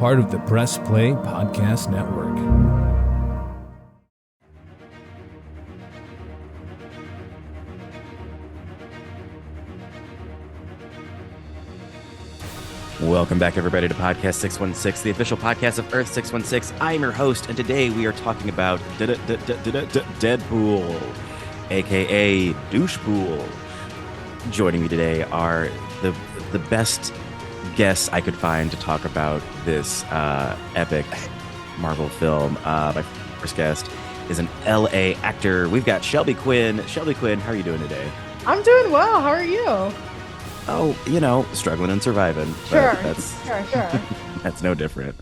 part of the Press Play Podcast Network. Welcome back, everybody, to Podcast 616, the official podcast of Earth 616. I'm your host, and today we are talking about Deadpool, a.k.a. Douchepool. Joining me today are the best guests I could find to talk about this epic Marvel film. My first guest is an L.A. actor. We've got Shelby Quinn. Shelby Quinn, how are you doing today? I'm doing well. How are you? Oh, struggling and surviving. Sure. Sure. That's no different.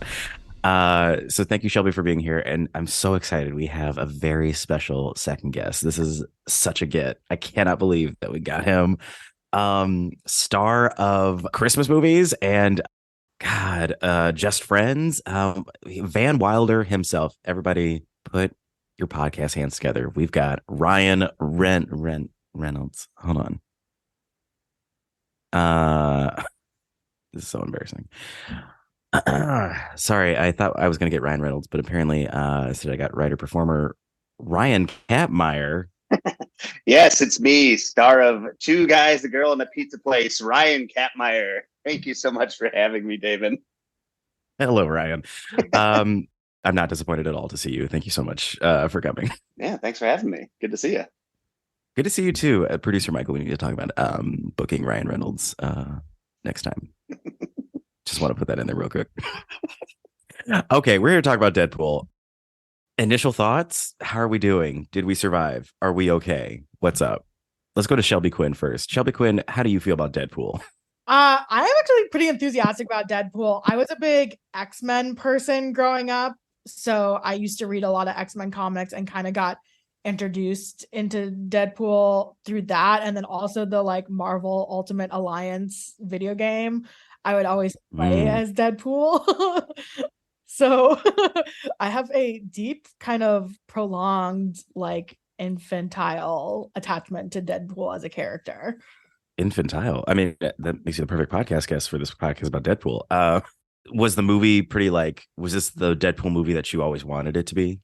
So thank you, Shelby, for being here. And I'm so excited. We have a very special second guest. This is such a get. I cannot believe that we got him. Star of Christmas movies and Just Friends. Van Wilder himself. Everybody put your podcast hands together. We've got Ryan Reynolds. Hold on. This is so embarrassing. Sorry, I thought I was gonna get Ryan Reynolds, but apparently I got writer performer Ryan Kappmeyer. Yes, it's me, star of Two Guys, a Girl, and a Pizza Place, Ryan Kappmeyer. Thank you so much for having me, Damon. Hello, Ryan. I'm not disappointed at all to see you. Thank you so much for coming. Yeah, thanks for having me. Good to see you. Good to see you too. Producer Michael, we need to talk about booking Ryan Reynolds next time. Just want to put that in there real quick. Okay, we're here to talk about Deadpool. Initial thoughts? How are we doing? Did we survive? Are we okay? What's up? Let's go to Shelby Quinn first. Shelby Quinn, how do you feel about Deadpool? I am actually pretty enthusiastic about Deadpool. I was a big X-Men person growing up, so I used to read a lot of X-Men comics and kind of got introduced into Deadpool through that, and then also the Marvel Ultimate Alliance video game. I would always play as Deadpool. So I have a deep kind of prolonged infantile attachment to Deadpool as a character. Infantile. I mean, that makes you the perfect podcast guest for this podcast about Deadpool. Was the movie pretty was this the Deadpool movie that you always wanted it to be?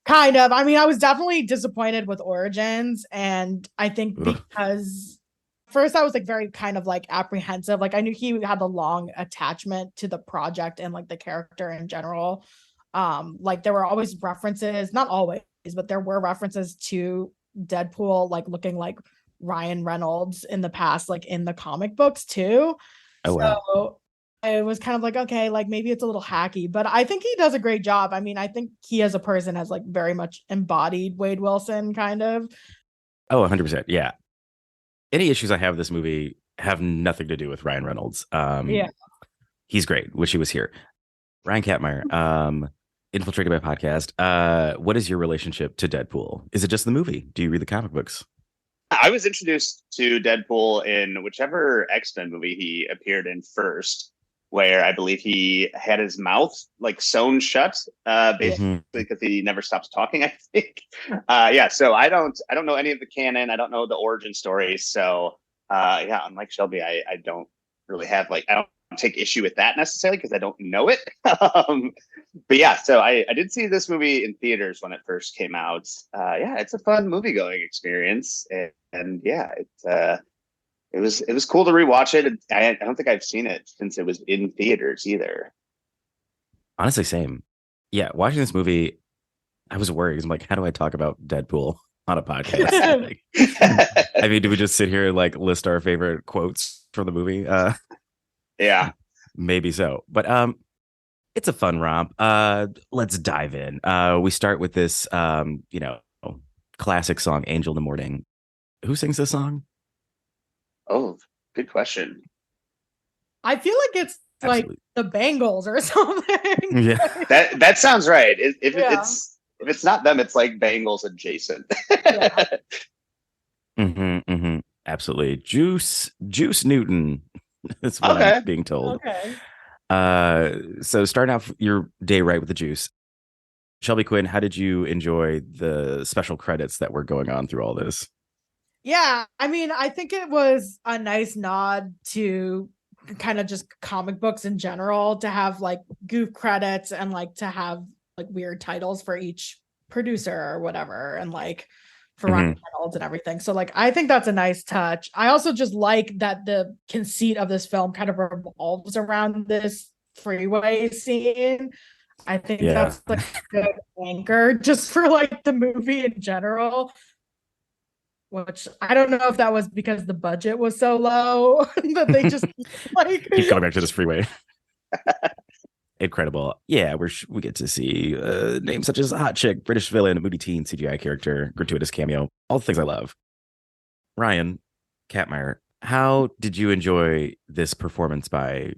Kind of. I mean, I was definitely disappointed with Origins, and I think because first I was very kind of apprehensive. I knew he had a long attachment to the project and the character in general. There were always references, not always, but there were references to Deadpool looking like Ryan Reynolds in the past, in the comic books too. Oh, wow. So it was kind of okay, maybe it's a little hacky, but I think he does a great job. I mean, I think he as a person has very much embodied Wade Wilson, kind of. Oh, 100%. Yeah. Any issues I have with this movie have nothing to do with Ryan Reynolds. Yeah. He's great. Wish he was here. Ryan Kappmeyer, infiltrated my podcast. What is your relationship to Deadpool? Is it just the movie? Do you read the comic books? I was introduced to Deadpool in whichever X-Men movie he appeared in first, where I believe he had his mouth sewn shut, basically because he never stops talking, I think. So I don't know any of the canon. I don't know the origin story. So unlike Shelby, I don't really have I don't take issue with that necessarily because I don't know it. But yeah, so I did see this movie in theaters when it first came out. It's a fun movie going experience, and it was cool to rewatch it. I don't think I've seen it since it was in theaters either. Honestly, same. Yeah, watching this movie, I was worried. I'm how do I talk about Deadpool on a podcast? I mean, do we just sit here and list our favorite quotes from the movie? Yeah, maybe so. But it's a fun romp. Let's dive in. We start with this, classic song, "Angel in the Morning." Who sings this song? Oh, good question. I feel it's Absolutely. The Bangles or something. Yeah, that sounds right. If it's not them, it's Bangles adjacent. Yeah. Absolutely. Juice Newton. That's what I'm being told. Okay. So starting off your day right with the juice. Shelby Quinn, how did you enjoy the special credits that were going on through all this? Yeah, I mean, I think it was a nice nod to kind of just comic books in general to have goof credits and like to have like weird titles for each producer or whatever, and like for Ryan Reynolds and everything. So like I think that's a nice touch. I also just like that the conceit of this film kind of revolves around this freeway scene. I think that's like a good anchor just for like the movie in general. Which I don't know if that was because the budget was so low that they just like keep going back to this freeway. Incredible. Yeah, we get to see names such as a hot chick, British villain, moody teen, CGI character, gratuitous cameo, all the things I love. Ryan Kappmeyer, how did you enjoy this performance by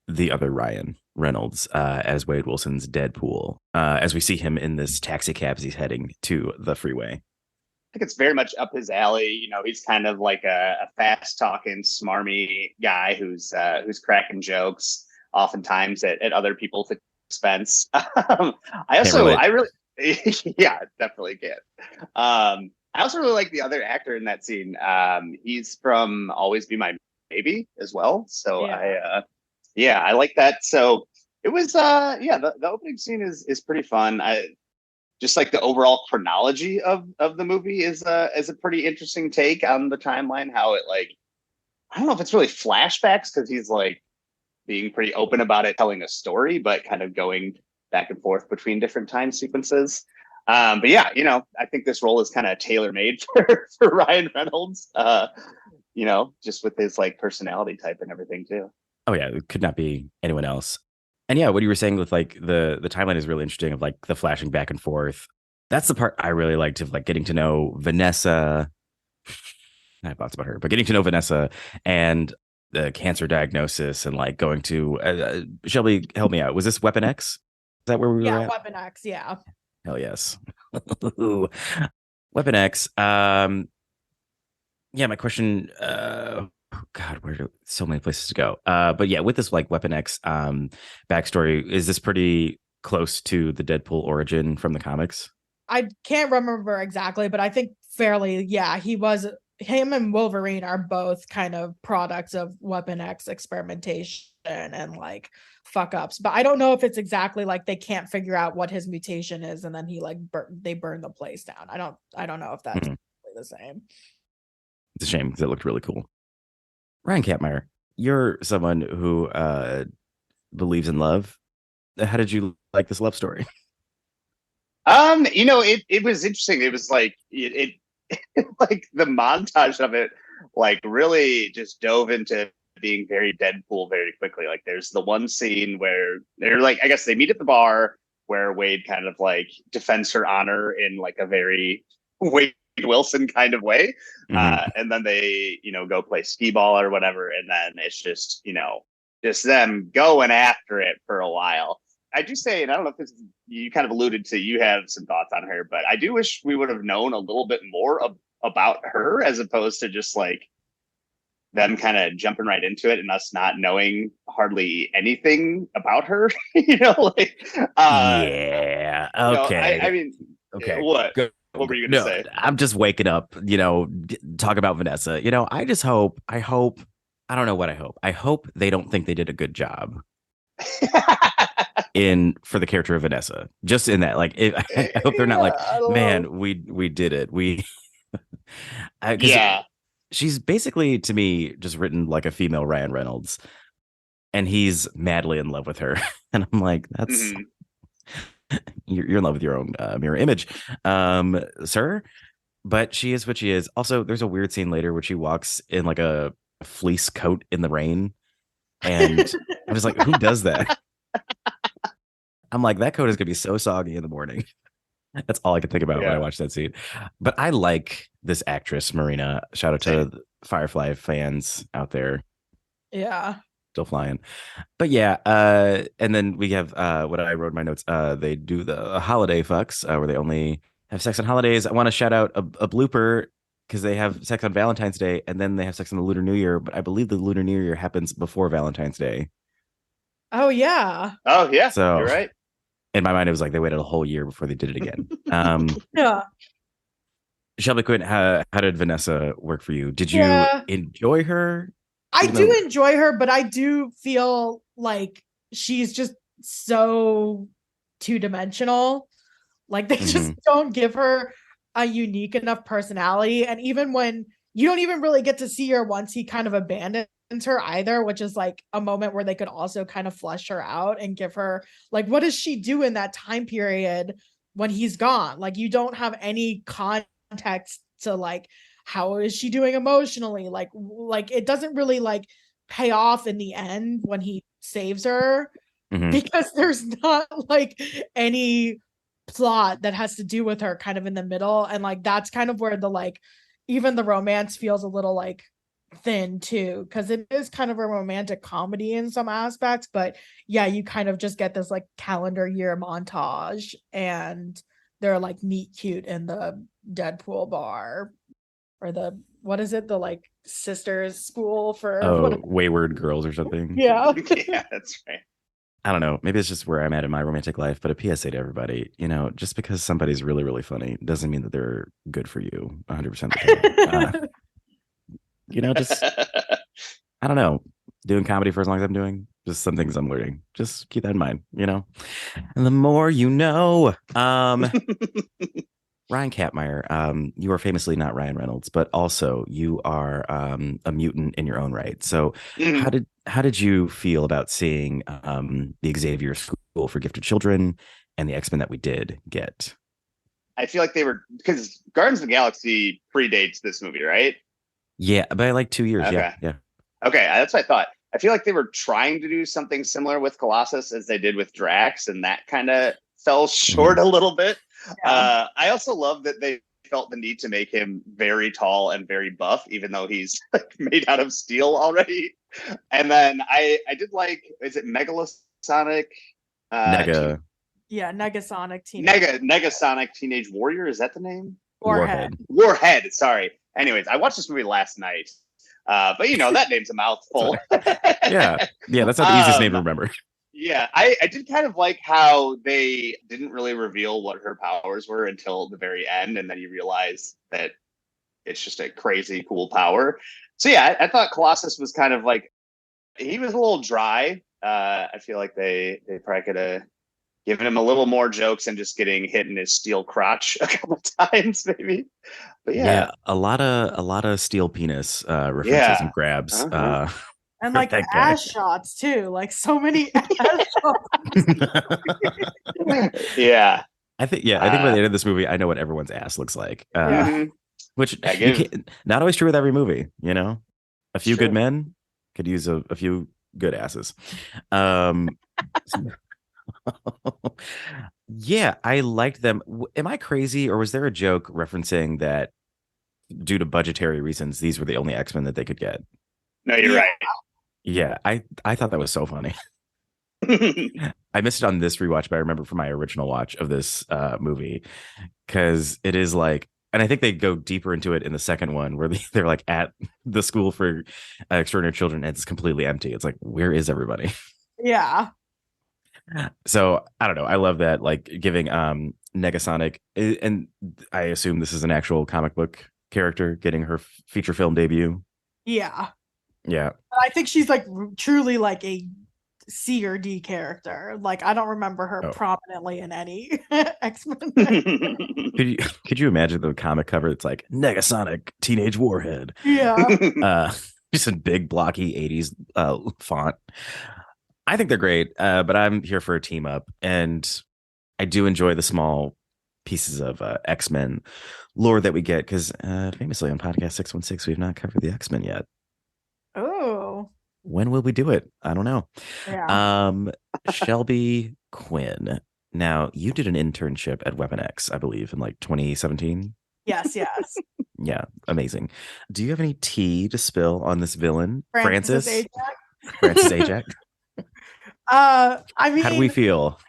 the other Ryan Reynolds as Wade Wilson's Deadpool, as we see him in this taxi cab as he's heading to the freeway? I think it's very much up his alley. You know, he's kind of like a fast talking, smarmy guy who's cracking jokes, oftentimes at other people's expense. I really, yeah, definitely can. I also really like the other actor in that scene. He's from Always Be My Maybe as well. So I like that. So it was, the opening scene is pretty fun. Just like the overall chronology of the movie is a pretty interesting take on the timeline. How it like, I don't know if it's really flashbacks because he's like being pretty open about it, telling a story, but kind of going back and forth between different time sequences. But yeah, you know, I think this role is kind of tailor-made for Ryan Reynolds, you know, just with his like personality type and everything too. Oh yeah, it could not be anyone else. And yeah, what you were saying with like the timeline is really interesting of like the flashing back and forth. That's the part I really liked of like getting to know Vanessa. I have thoughts about her, but getting to know Vanessa and the cancer diagnosis and like going to Shelby, help me out. Was this Weapon X? Is that where we were at? Weapon X, yeah. Hell yes. Weapon X. Yeah, my question, God, where do so many places to go? But yeah, with this like Weapon X backstory, is this pretty close to the Deadpool origin from the comics? I can't remember exactly, but I think fairly, yeah, him and Wolverine are both kind of products of Weapon X experimentation and like fuck ups. But I don't know if it's exactly like they can't figure out what his mutation is, and then he like they burn the place down. I don't know if that's the same. It's a shame because it looked really cool. Ryan Kappmeyer, you're someone who believes in love. How did you like this love story? You know, it was interesting. It was like it like the montage of it like really just dove into being very Deadpool very quickly. Like there's the one scene where they're like, I guess they meet at the bar where Wade kind of like defends her honor in like a very Wade Wilson kind of way. And then they, you know, go play skee ball or whatever. And then it's just, you know, just them going after it for a while. I do say, and I don't know if this, you kind of alluded to, you have some thoughts on her, but I do wish we would have known a little bit more about her as opposed to just like them kind of jumping right into it and us not knowing hardly anything about her. You know, like, yeah. Okay. You know, I mean, okay. What? Go. What were you going to say? I'm just waking up, you know, talk about Vanessa. You know, I hope, I don't know what I hope. I hope they don't think they did a good job for the character of Vanessa. Just in that, like, I hope they're not like, man, we did it. Yeah. She's basically, to me, just written like a female Ryan Reynolds, and he's madly in love with her. And I'm like, that's... You're in love with your own mirror image, sir. But she is what she is. Also, there's a weird scene later where she walks in like a fleece coat in the rain, and I'm just like, who does that? I'm like, that coat is gonna be so soggy in the morning. That's all I could think about when I watched that scene. But I like this actress, Marina. Shout out to Firefly fans out there. Yeah. Still flying. But yeah, and then we have what I wrote in my notes. They do the holiday fucks where they only have sex on holidays. I want to shout out a blooper because they have sex on Valentine's Day and then they have sex on the Lunar New Year. But I believe the Lunar New Year happens before Valentine's Day. Oh yeah. Oh yeah. So you're right. In my mind, it was like they waited a whole year before they did it again. Yeah. Shelby Quinn, how did Vanessa work for you? Did you enjoy her? I do enjoy her, but I do feel like she's just so two-dimensional. Like they just don't give her a unique enough personality. And even when you don't even really get to see her once he kind of abandons her either, which is like a moment where they could also kind of flesh her out and give her like, what does she do in that time period when he's gone? Like you don't have any context to like, how is she doing emotionally? Like it doesn't really like pay off in the end when he saves her because there's not like any plot that has to do with her kind of in the middle. And like that's kind of where the like even the romance feels a little like thin too, because it is kind of a romantic comedy in some aspects, but yeah, you kind of just get this like calendar year montage and they're like meet cute in the Deadpool bar or the what is it, the like sisters school for wayward girls or something. Yeah. Yeah, that's right. I don't know. Maybe it's just where I'm at in my romantic life, but a PSA to everybody, just because somebody's really, really funny doesn't mean that they're good for you 100% of the time. Just, I don't know, doing comedy for as long as I'm doing, just some things I'm learning. Just keep that in mind, And the more you know, Ryan Kappmeyer, you are famously not Ryan Reynolds, but also you are a mutant in your own right. So how did you feel about seeing the Xavier School for Gifted Children and the X-Men that we did get? I feel like they were, because Guardians of the Galaxy predates this movie, right? Yeah, by like 2 years. Okay. Yeah. Okay, that's what I thought. I feel like they were trying to do something similar with Colossus as they did with Drax, and that kind of fell short a little bit. Yeah. I also love that they felt the need to make him very tall and very buff, even though he's like made out of steel already. And then I did like, is it Megalosonic? Negasonic Negasonic Teenage Warrior. Is that the name? Warhead. Sorry. Anyways, I watched this movie last night. But that name's a mouthful. Yeah. That's not the easiest name to remember. Yeah, I did kind of like how they didn't really reveal what her powers were until the very end, and then you realize that it's just a crazy cool power. So yeah, I thought Colossus was kind of like, he was a little dry. I feel like they probably could have given him a little more jokes and just getting hit in his steel crotch a couple times, maybe. But yeah, a lot of steel penis references and grabs. And like ass shots too, like so many ass shots. Yeah. I think by the end of this movie, I know what everyone's ass looks like. Which not always true with every movie, A few good men could use a few good asses. Yeah, I liked them. Am I crazy, or was there a joke referencing that due to budgetary reasons, these were the only X-Men that they could get? No, you're right. Yeah, I thought that was so funny. I missed it on this rewatch, but I remember from my original watch of this movie, because it is like, and I think they go deeper into it in the second one, where they're like at the school for extraordinary children, and it's completely empty. It's like, where is everybody? Yeah. So I don't know. I love that, like giving Negasonic, and I assume this is an actual comic book character getting her feature film debut. Yeah. Yeah. I think she's like truly like a C or D character. Like I don't remember her prominently in any X-Men. Could you imagine the comic cover? It's like Negasonic Teenage Warhead. Yeah. Just a big blocky 80s font. I think they're great, but I'm here for a team up, and I do enjoy the small pieces of X-Men lore that we get, because famously on podcast 616 we've not covered the X-Men yet. Oh, when will we do it? I don't know. Yeah. Shelby Quinn, now you did an internship at Weapon X, I believe, in like 2017. Yes. Yeah, amazing. Do you have any tea to spill on this villain, Francis Ajax? I mean, how do we feel?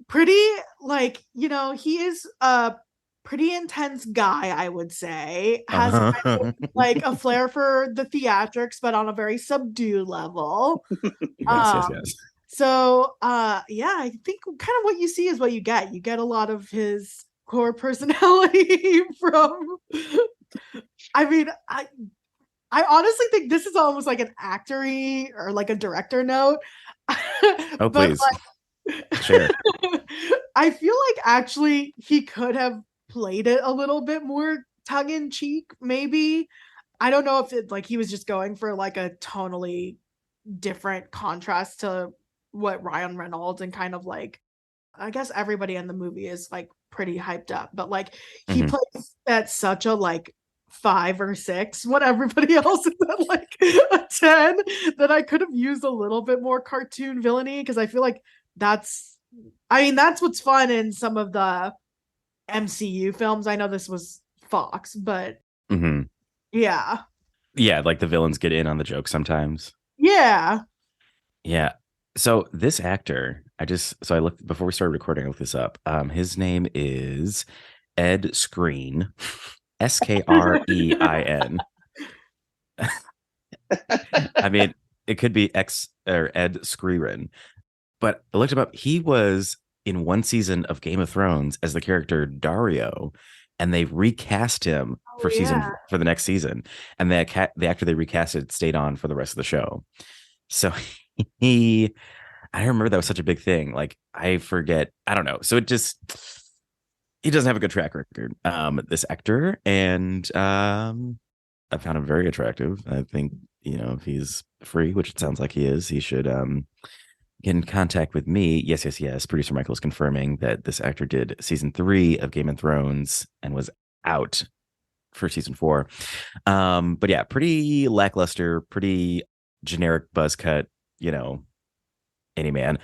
Pretty, like, he is a pretty intense guy, I would say. Has kind of, like a flair for the theatrics, but on a very subdued level. Yes. So yeah, I think kind of what you see is what you get. You get a lot of his core personality from, I mean, I honestly think this is almost like an actory or like a director note. Oh, But please. Share. I feel like actually he could have played it a little bit more tongue in cheek, maybe. I don't know if it like he was just going for like a tonally different contrast to what Ryan Reynolds and kind of like I guess everybody in the movie is like pretty hyped up, but like he plays at such a like 5 or 6 when everybody else is at like a 10 that I could have used a little bit more cartoon villainy because I feel like that's what's fun in some of the MCU films. I know this was Fox, but yeah. Yeah, like the villains get in on the joke sometimes. Yeah. Yeah. So this actor, I looked before we started recording, I looked this up. His name is Ed Skrein, Skrein. I mean, it could be X or Ed Skrein, but I looked him up. He was in one season of Game of Thrones as the character Dario, and they recast him for the next season. And the actor they recasted stayed on for the rest of the show. So I remember that was such a big thing. Like I forget, I don't know. So he doesn't have a good track record. This actor, and I found him very attractive. I think, if he's free, which it sounds like he is, he should get in contact with me. Yes. Producer Michael is confirming that this actor did season 3 of Game of Thrones and was out for season 4. But yeah, pretty lackluster, pretty generic buzz cut, any man.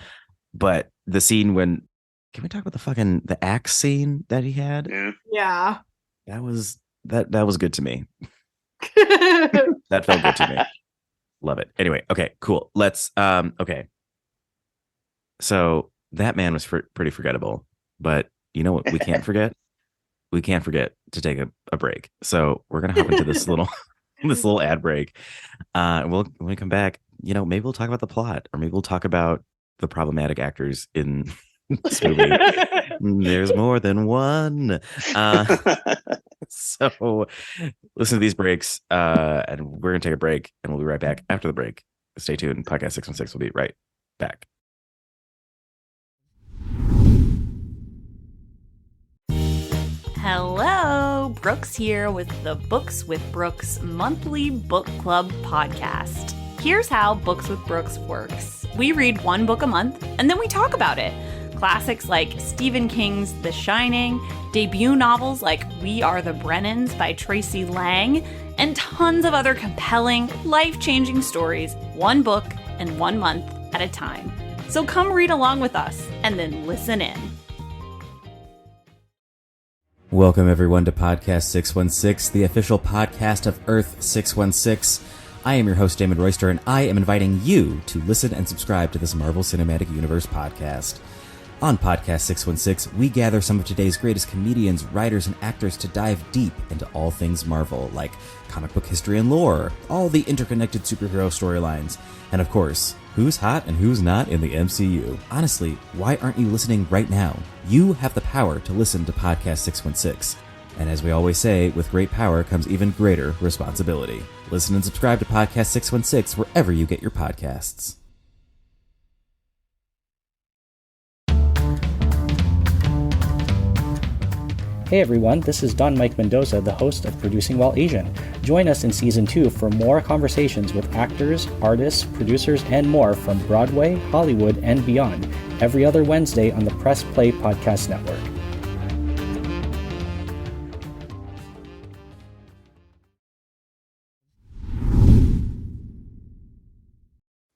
But the scene can we talk about the axe scene that he had? Yeah. That was good to me. That felt good to me. Love it. Anyway, okay, cool. Let's okay. So that man was pretty forgettable, but you know what we can't forget? We can't forget to take a break. So we're gonna hop into this little ad break. When we come back, maybe we'll talk about the plot, or maybe we'll talk about the problematic actors in this movie. There's more than one. So listen to these breaks, and we're gonna take a break, and we'll be right back after the break. Stay tuned. Podcast 616 will be right back. Hello, Brooks here with the Books with Brooks monthly book club podcast. Here's how Books with Brooks works. We read one book a month, and then we talk about it. Classics like Stephen King's The Shining, debut novels like We Are the Brennans by Tracy Lang, and tons of other compelling, life-changing stories, one book and 1 month at a time. So come read along with us, and then listen in. Welcome, everyone, to Podcast 616, the official podcast of Earth 616. I am your host, Damon Royster, and I am inviting you to listen and subscribe to this Marvel Cinematic Universe podcast. On Podcast 616, we gather some of today's greatest comedians, writers, and actors to dive deep into all things Marvel, like comic book history and lore, all the interconnected superhero storylines, and of course, who's hot and who's not in the MCU. Honestly, why aren't you listening right now? You have the power to listen to Podcast 616. And as we always say, with great power comes even greater responsibility. Listen and subscribe to Podcast 616 wherever you get your podcasts. Hey everyone, this is Don Mike Mendoza, the host of Producing While Asian. Join us in Season 2 for more conversations with actors, artists, producers, and more from Broadway, Hollywood, and beyond, every other Wednesday on the Press Play Podcast Network.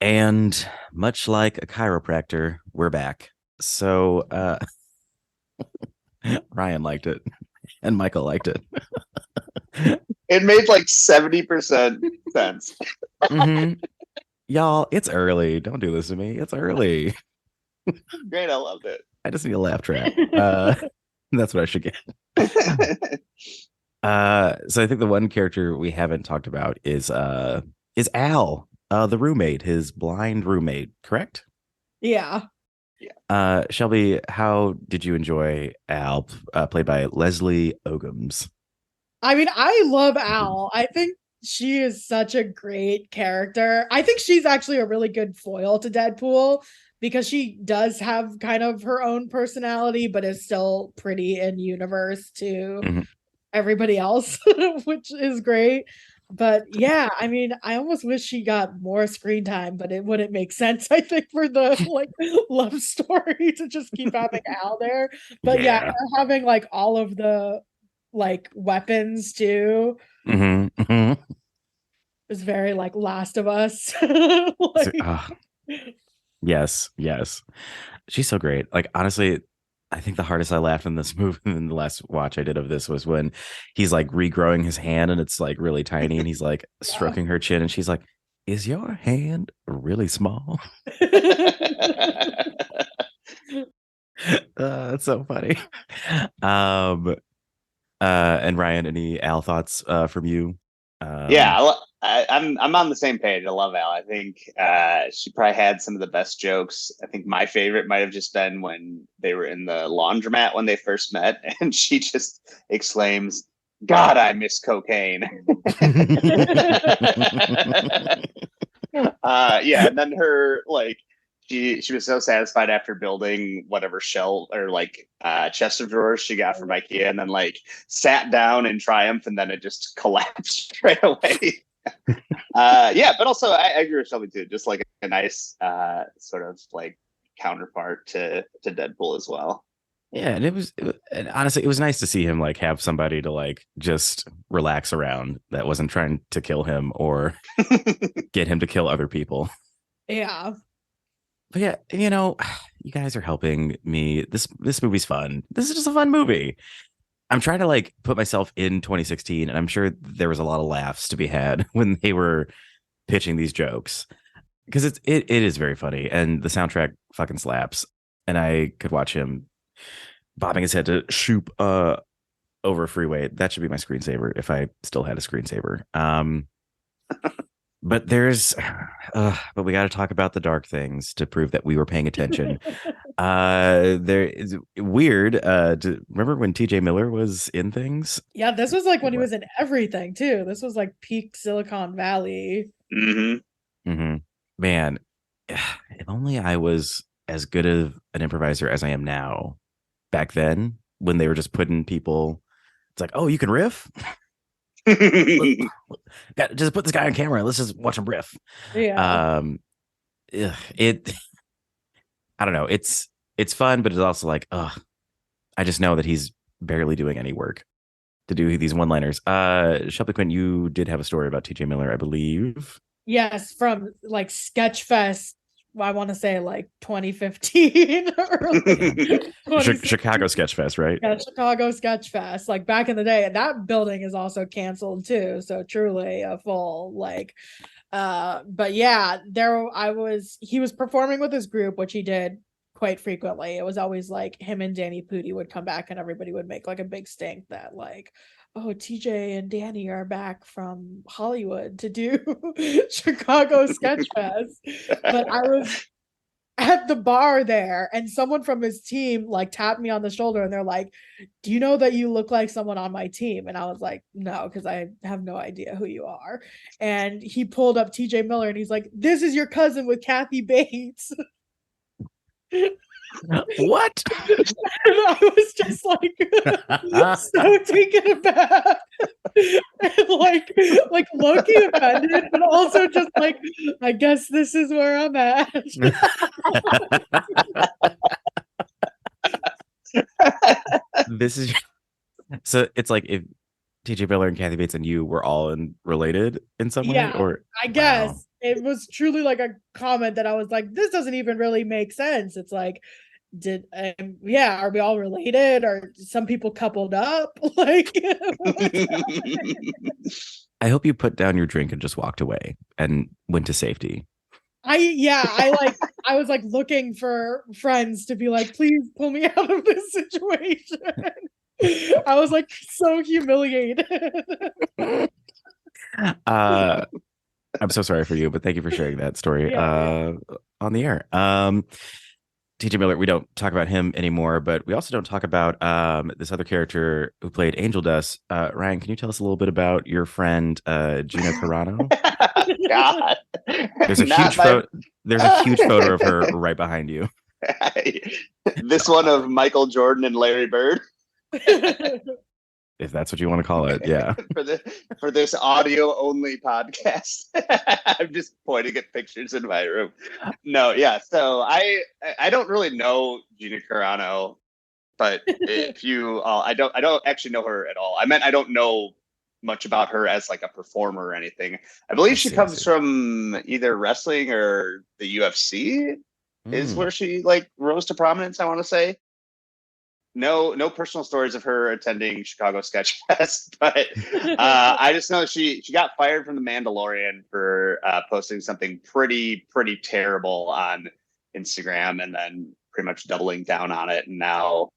And much like a chiropractor, we're back. So, Ryan liked it, and Michael liked it. It made like 70% sense. Y'all, it's early. Don't do this to me. It's early. Great, I loved it. I just need a laugh track. That's what I should get. So I think the one character we haven't talked about is Al, the roommate, his blind roommate, correct? Yeah. Shelby, how did you enjoy Al, played by Leslie Uggams? I mean, I love Al. I think she is such a great character. I think she's actually a really good foil to Deadpool because she does have kind of her own personality, but is still pretty in universe to everybody else, which is great. But yeah, I mean, I almost wish she got more screen time, but it wouldn't make sense, I think, for the like love story to just keep having Al there. But yeah, her having like all of the like weapons too is very like Last of Us. Yes. She's so great. Like, honestly, I think the hardest I laughed in this movie in the last watch I did of this was when he's like regrowing his hand and it's like really tiny and he's like stroking her chin and she's like, is your hand really small? That's so funny. And Ryan, any Al thoughts from you? I'm on the same page. I love Al. I think she probably had some of the best jokes. I think my favorite might have just been when they were in the laundromat when they first met, and she just exclaims, "God, I miss cocaine." And then her like she was so satisfied after building whatever shell or like chest of drawers she got from IKEA, and then like sat down in triumph, and then it just collapsed right away. But also I agree with Shelby too. Just like a nice sort of like counterpart to Deadpool as well. Yeah, and honestly, it was nice to see him like have somebody to like just relax around that wasn't trying to kill him or get him to kill other people. Yeah. But yeah, you guys are helping me. This movie's fun. This is just a fun movie. I'm trying to like put myself in 2016, and I'm sure there was a lot of laughs to be had when they were pitching these jokes because it is very funny, and the soundtrack fucking slaps. And I could watch him bobbing his head to shoop over a freeway. That should be my screensaver if I still had a screensaver. But but we got to talk about the dark things to prove that we were paying attention. There is weird. Remember when TJ Miller was in things? Yeah, this was like when he was in everything too. This was like peak Silicon Valley. Man, if only I was as good of an improviser as I am now. Back then, when they were just putting people, it's like, oh, you can riff. Just put this guy on camera. Let's just watch him riff. Yeah. I don't know. It's fun, but it's also like, I just know that he's barely doing any work to do these one-liners. Shelby Quinn, you did have a story about TJ Miller, I believe. Yes, from like Sketchfest. I want to say like 2015 or Chicago Sketchfest, right? Yeah, Chicago Sketchfest. Like back in the day, and that building is also canceled too. So truly a full like. But yeah, he was performing with his group, which he did quite frequently. It was always like him and Danny Pudi would come back, and everybody would make like a big stink that like, oh, TJ and Danny are back from Hollywood to do Chicago Sketchfest. But I was at the bar there, and someone from his team like tapped me on the shoulder, and they're like, do you know that you look like someone on my team? And I was like, no, because I have no idea who you are. And he pulled up TJ Miller, and he's like, this is your cousin with Kathy Bates. What? And I was just like so taken aback and like low-key offended, but also just like, I guess this is where I'm at. This is so it's like if TJ Miller and Kathy Bates and you were all related in some way, or I guess it was truly like a comment that I was like, this doesn't even really make sense. It's like, are we all related, or some people coupled up? Like, I hope you put down your drink and just walked away and went to safety. I was like looking for friends to be like, please pull me out of this situation. I was like so humiliated. I'm so sorry for you, but thank you for sharing that story on the air. TJ Miller, we don't talk about him anymore, but we also don't talk about this other character who played Angel Dust. Ryan, can you tell us a little bit about your friend Gina Carano? God. There's a there's a huge photo of her right behind you. This one of Michael Jordan and Larry Bird. If that's what you want to call it, yeah. for this audio only podcast. I'm just pointing at pictures in my room. No, yeah. So I don't really know Gina Carano, but if you I don't actually know her at all. I meant I don't know much about her as like a performer or anything. I believe she comes from either wrestling or the UFC is where she like rose to prominence, I want to say. No personal stories of her attending Chicago Sketch Fest, but I just know she got fired from The Mandalorian for posting something pretty terrible on Instagram, and then pretty much doubling down on it. And now,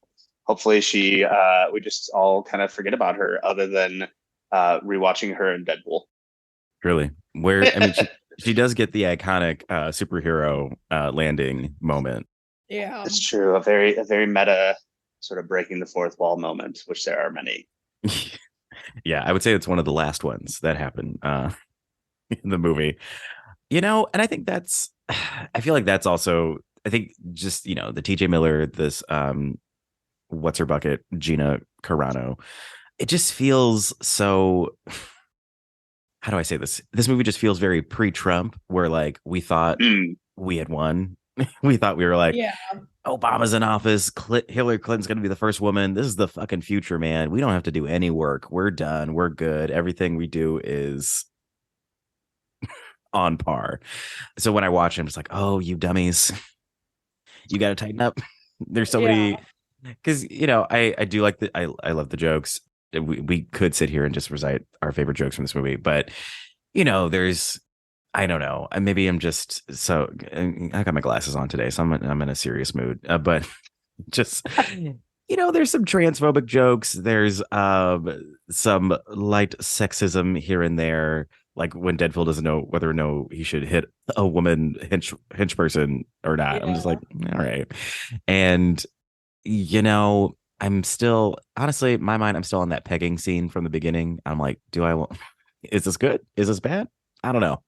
hopefully, we just all kind of forget about her, other than rewatching her in Deadpool. Really, she does get the iconic superhero landing moment. Yeah, it's true. A very meta, sort of breaking the fourth wall moment, which there are many. Yeah, I would say it's one of the last ones that happened in the movie. And I think I feel like that's also, I think just, the TJ Miller, this what's her bucket, Gina Carano, it just feels so, how do I say this? This movie just feels very pre-Trump, where like we thought we had won. We thought we were like, yeah, Obama's in office. Hillary Clinton's going to be the first woman. This is the fucking future, man. We don't have to do any work. We're done. We're good. Everything we do is on par. So when I watch him, it's like, oh, you dummies. You got to tighten up. There's so many, because, I do like I love the jokes. We could sit here and just recite our favorite jokes from this movie, but, there's, I don't know. Maybe I'm just I got my glasses on today, so I'm in a serious mood. But just there's some transphobic jokes. There's some light sexism here and there, like when Deadpool doesn't know whether or no he should hit a woman hench person or not. Yeah. I'm just like, all right. And I'm still, honestly, in my mind, I'm still on that pegging scene from the beginning. I'm like, is this good? Is this bad? I don't know.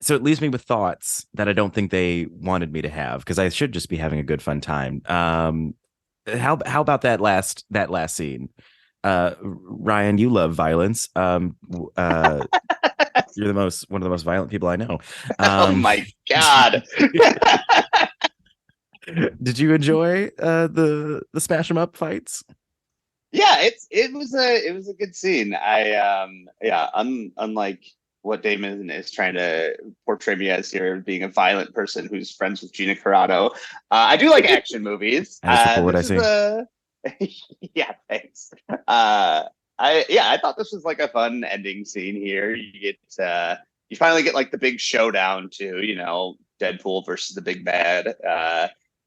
So it leaves me with thoughts that I don't think they wanted me to have, because I should just be having a good fun time. How about that last scene? Ryan, you love violence. You're one of the most violent people I know. Oh my God. Did you enjoy the smash 'em up fights? Yeah, it was a good scene. Unlike what Damon is trying to portray me as here, being a violent person who's friends with Gina Carano, I do like action movies. What I see. Yeah, thanks. I thought this was like a fun ending scene here. You finally get like the big showdown to Deadpool versus the big bad,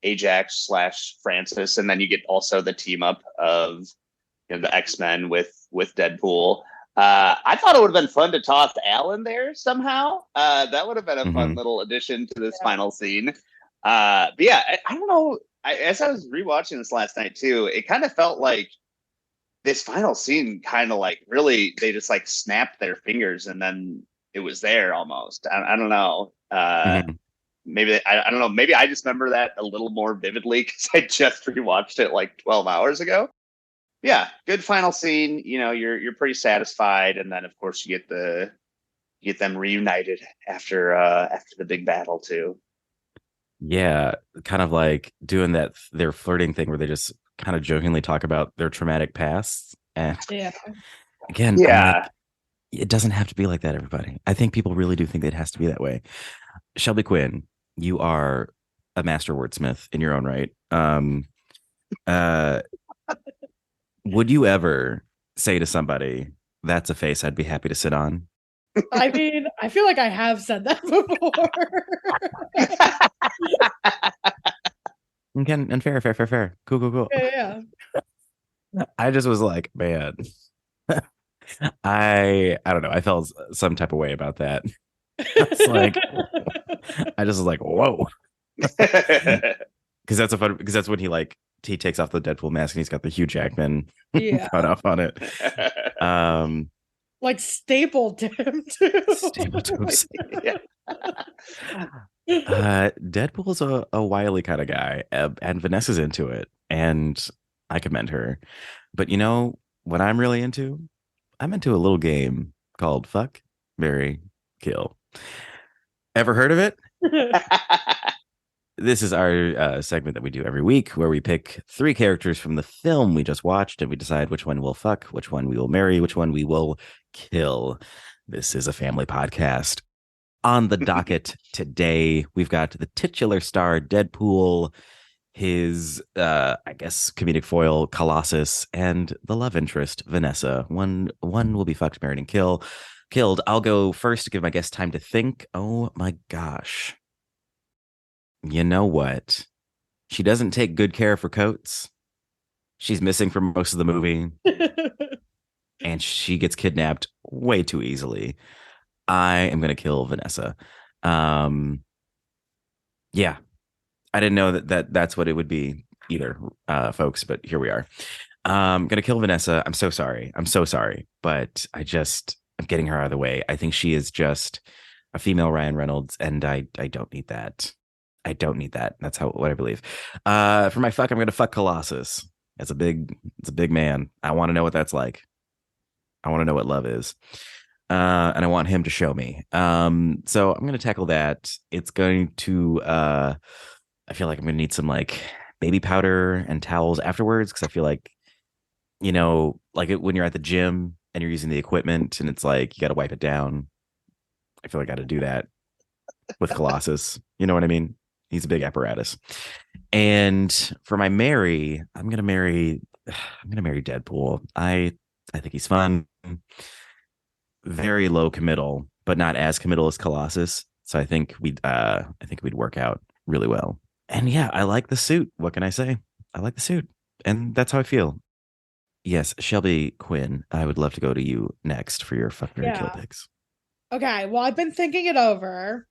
Ajax / Francis, and then you get also the team up of the X-Men with Deadpool. I thought it would have been fun to toss Alan there somehow. That would have been a fun little addition to this final scene. But yeah, I don't know. As I was rewatching this last night too, it kind of felt like this final scene kind of like really, they just like snapped their fingers and then it was there almost. I don't know. Maybe I don't know. Maybe I just remember that a little more vividly because I just rewatched it like 12 hours ago. Yeah, good final scene. You're pretty satisfied, and then of course you get them reunited after the big battle too. Yeah, kind of like doing that their flirting thing where they just kind of jokingly talk about their traumatic pasts. And again, like, it doesn't have to be like that, everybody. I think people really do think it has to be that way. Shelby Quinn, you are a master wordsmith in your own right. Would you ever say to somebody, "That's a face I'd be happy to sit on"? I mean, I feel like I have said that before. Okay, and fair. Cool. Yeah. I just was like, man, I don't know. I felt some type of way about that. I just was like, whoa. because that's when he takes off the Deadpool mask and he's got the Hugh Jackman Yeah. cut off on it. Like stapled him too. Stapled him. Deadpool's a wily kind of guy, and Vanessa's into it, and I commend her. But you know what I'm really into? I'm into a little game called Fuck, Marry, Kill. Ever heard of it? This is our segment that we do every week where we pick 3 characters from the film we just watched and we decide which one we'll fuck, which one we will marry, which one we will kill. This is a family podcast. On the docket today, we've got the titular star Deadpool, his I guess comedic foil Colossus, and the love interest Vanessa. One will be fucked, married, and killed. I'll go first to give my guest time to think. Oh my gosh. You know what? She doesn't take good care of her coats. She's missing for most of the movie. And she gets kidnapped way too easily. I am going to kill Vanessa. Yeah. I didn't know that's what it would be either, folks, but here we are. I'm going to kill Vanessa. I'm so sorry. But I'm getting her out of the way. I think she is just a female Ryan Reynolds, and I don't need that. I don't need that. That's what I believe. For my fuck, I'm going to fuck Colossus. It's a big man. I want to know what that's like. I want to know what love is. And I want him to show me. So I'm going to tackle that. It's going to, I feel like I'm going to need some like baby powder and towels afterwards. Cause I feel like, you know, like when you're at the gym and you're using the equipment and it's like, you got to wipe it down. I feel like I got to do that with Colossus. You know what I mean? He's a big apparatus. And for my marry, I'm going to marry Deadpool. I think he's fun. Very low committal, but not as committal as Colossus. So I think we'd work out really well. And yeah, I like the suit. What can I say? I like the suit. And that's how I feel. Yes, Shelby Quinn, I would love to go to you next for your fuck, marry, kill picks. Okay, well, I've been thinking it over,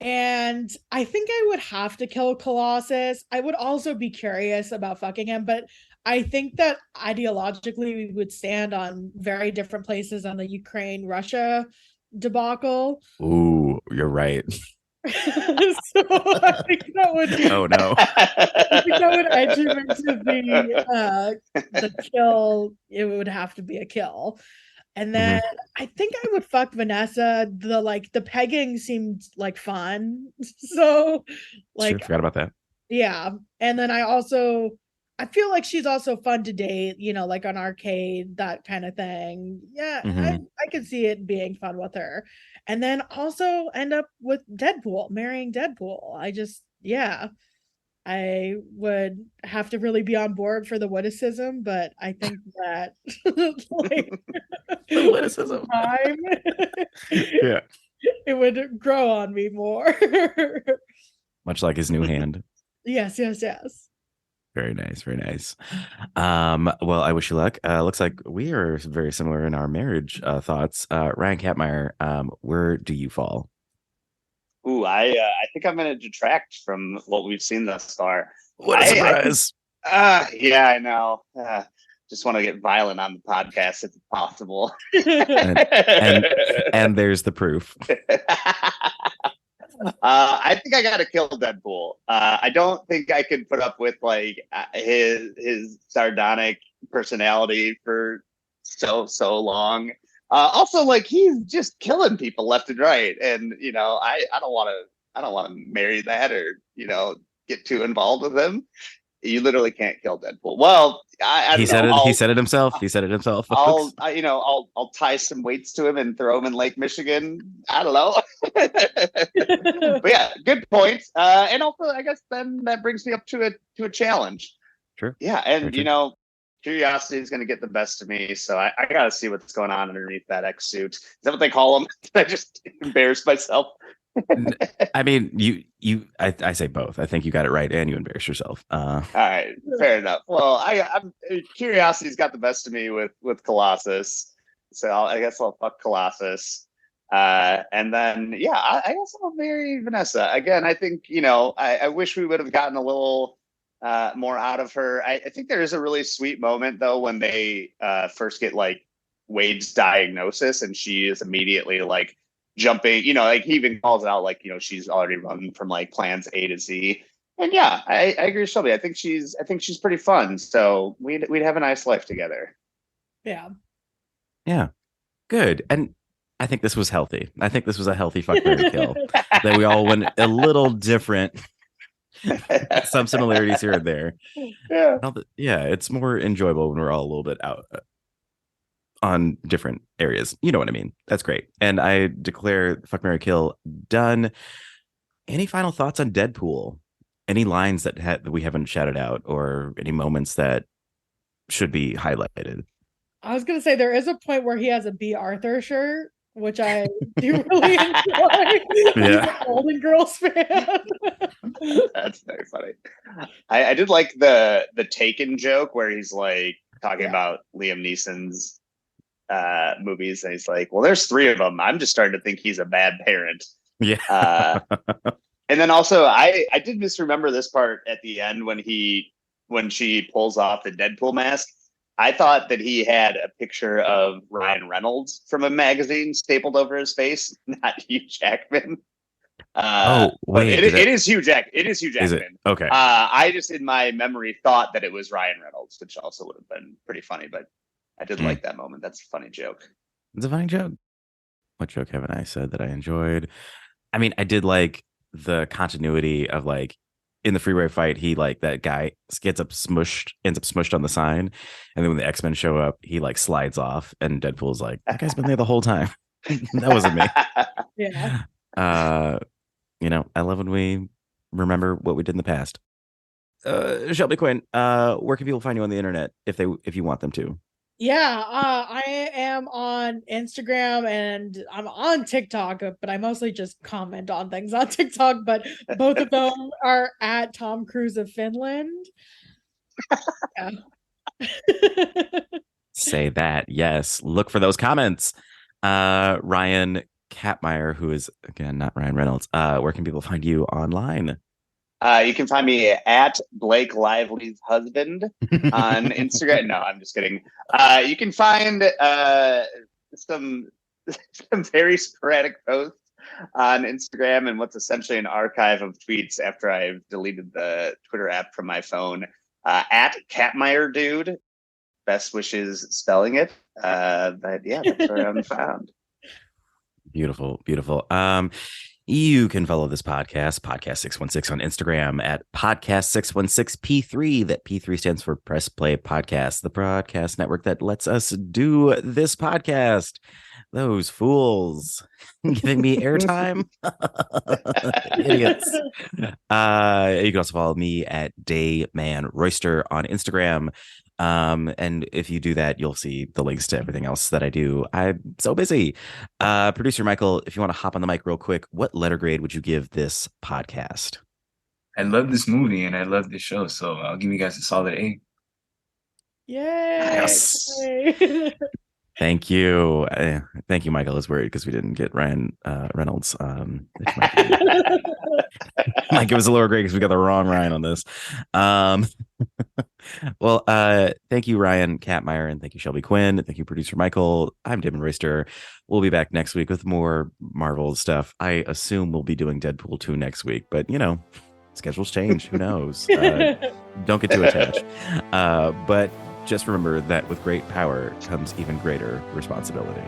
and I think I would have to kill Colossus. I would also be curious about fucking him, but I think that ideologically we would stand on very different places on the Ukraine-Russia debacle. Ooh, you're right. So I think that would. Oh no! I think that would edge him into the kill. It would have to be a kill, and then I think I would fuck Vanessa. The pegging seemed like fun, so like sure, forgot about that. Yeah, and then I feel like she's also fun to date, you know, like on Arcade, that kind of thing. Yeah, I could see it being fun with her. And then also end up with Deadpool, marrying Deadpool. I would have to really be on board for the witticism, but I think that like the witticism time, yeah, it would grow on me more. Much like his new hand. Yes. Very nice, very nice. Well, I wish you luck. Looks like we are very similar in our marriage thoughts. Ryan Kappmeyer, where do you fall? Ooh, I think I'm going to detract from what we've seen thus far. What a surprise! Yeah, I know. Just want to get violent on the podcast if possible. and there's the proof. I think I gotta kill Deadpool. I don't think I could put up with like his sardonic personality for so long. Also, like he's just killing people left and right, and you know, I don't want to marry that or you know get too involved with him. You literally can't kill Deadpool. Well, he said it himself. I'll tie some weights to him and throw him in Lake Michigan. I don't know. But yeah, good point. And also, I guess then that brings me up to a challenge. Sure. Yeah, and you know, curiosity is going to get the best of me, so I got to see what's going on underneath that X suit. Is that what they call them? I just embarrassed myself. I mean, I say both. I think you got it right, and you embarrass yourself. All right, fair enough. Well, I'm curiosity's got the best of me with Colossus, so I guess I'll fuck Colossus, and then I guess I'll marry Vanessa again. I think you know I wish we would have gotten a little more out of her. I think there is a really sweet moment though when they first get like Wade's diagnosis, and she is immediately like jumping. Like he even calls it out, like she's already run from like plans A to Z. And yeah, I agree with Shelby. I think she's pretty fun. So we'd have a nice life together. Yeah. Yeah. Good. And I think this was healthy. I think this was a healthy fuck, marry, kill. That we all went a little different. Some similarities here and there. Yeah. It's more enjoyable when we're all a little bit out on different areas. You know what I mean? That's great. And I declare fuck, marry, kill done. Any final thoughts on Deadpool? Any lines that we haven't shouted out, or any moments that should be highlighted? I was gonna say there is a point where he has a B. Arthur shirt, which I do really enjoy. He's a Golden Girls fan. That's very funny. I did like the Taken joke where he's like talking about Liam Neeson's movies, and he's like, "Well, there's 3 of them. I'm just starting to think he's a bad parent." Yeah. And then also, I did misremember this part at the end when she pulls off the Deadpool mask. I thought that he had a picture of Ryan Reynolds from a magazine stapled over his face, not Hugh Jackman. Wait, it is Hugh Jackman. It is Hugh Jackman. Is it? Okay. I just in my memory thought that it was Ryan Reynolds, which also would have been pretty funny. But I did like that moment. That's a funny joke. It's a funny joke. What joke haven't I said that I enjoyed? I mean, I did like the continuity of like in the freeway fight, he like that guy ends up smushed on the sign, and then when the X-Men show up, he like slides off, and Deadpool's like, that guy's been there the whole time. That wasn't me. Yeah. I love when we remember what we did in the past. Shelby Quinn, where can people find you on the internet if you want them to? Yeah, I am on Instagram and I'm on TikTok, but I mostly just comment on things on TikTok, but both of them are at Tom Cruise of Finland. Yeah. Say that. Yes. Look for those comments. Ryan Kappmeyer, who is, again, not Ryan Reynolds, where can people find you online? You can find me at Blake Lively's husband on Instagram. No, I'm just kidding. You can find some very sporadic posts on Instagram and what's essentially an archive of tweets after I've deleted the Twitter app from my phone. At Kappmeyer Dude. Best wishes spelling it. But yeah, that's where I'm found. Beautiful, beautiful. You can follow this podcast 616 on Instagram at podcast616P3. That P3 stands for Press Play Podcast, the broadcast network that lets us do this podcast. Those fools giving me airtime. Idiots. You can also follow me at Damon Royster on Instagram. And if you do that, you'll see the links to everything else that I do. I'm so busy. Producer Michael, if you want to hop on the mic real quick, what letter grade would you give this podcast? I love this movie and I love this show, so I'll give you guys a solid A. Yay! Yes. Thank you. Thank you, Michael. I was worried because we didn't get Ryan Reynolds. Might give us a lower grade because we got the wrong Ryan on this. Well, thank you, Ryan Kappmeyer, and thank you, Shelby Quinn. Thank you, producer Michael. I'm Damon Royster. We'll be back next week with more Marvel stuff. I assume we'll be doing Deadpool 2 next week, but schedules change. Who knows? Don't get too attached. But just remember that with great power comes even greater responsibility.